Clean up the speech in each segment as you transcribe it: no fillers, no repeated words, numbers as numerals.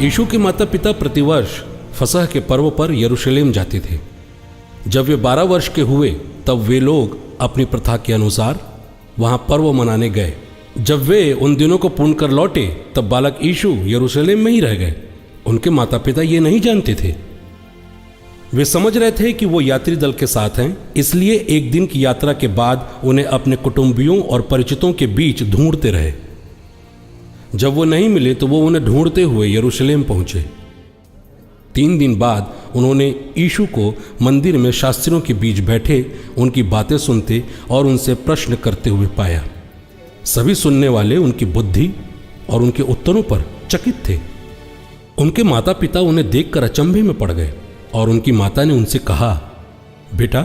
यीशु के माता पिता प्रतिवर्ष फसह के पर्व पर यरूशलेम जाते थे। जब वे 12 वर्ष के हुए तब वे लोग अपनी प्रथा के अनुसार वहां पर्व मनाने गए। जब वे उन दिनों को पूर्ण कर लौटे तब बालक यीशु यरूशलेम में ही रह गए। उनके माता पिता ये नहीं जानते थे। वे समझ रहे थे कि वो यात्री दल के साथ हैं, इसलिए एक दिन की यात्रा के बाद उन्हें अपने कुटुंबियों और परिचितों के बीच ढूंढते रहे। जब वो नहीं मिले तो वो उन्हें ढूंढते हुए यरूशलेम पहुंचे। 3 दिन बाद उन्होंने यीशु को मंदिर में शास्त्रियों के बीच बैठे उनकी बातें सुनते और उनसे प्रश्न करते हुए पाया। सभी सुनने वाले उनकी बुद्धि और उनके उत्तरों पर चकित थे। उनके माता पिता उन्हें देखकर अचंभे में पड़ गए और उनकी माता ने उनसे कहा, बेटा,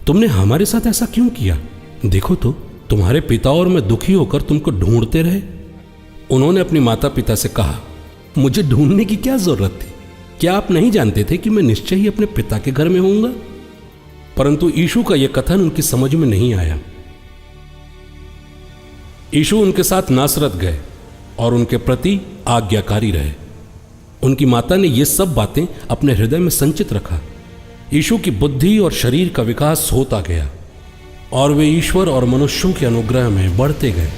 तुमने हमारे साथ ऐसा क्यों किया? देखो तो तुम्हारे पिता और मैं दुखी होकर तुमको ढूंढते रहे। उन्होंने अपनी माता पिता से कहा, मुझे ढूंढने की क्या जरूरत थी? क्या आप नहीं जानते थे कि मैं निश्चय ही अपने पिता के घर में होऊंगा? परंतु यीशु का यह कथन उनकी समझ में नहीं आया। यीशु उनके साथ नासरत गए और उनके प्रति आज्ञाकारी रहे। उनकी माता ने ये सब बातें अपने हृदय में संचित रखा। यीशु की बुद्धि और शरीर का विकास होता गया और वे ईश्वर और मनुष्यों के अनुग्रह में बढ़ते गए।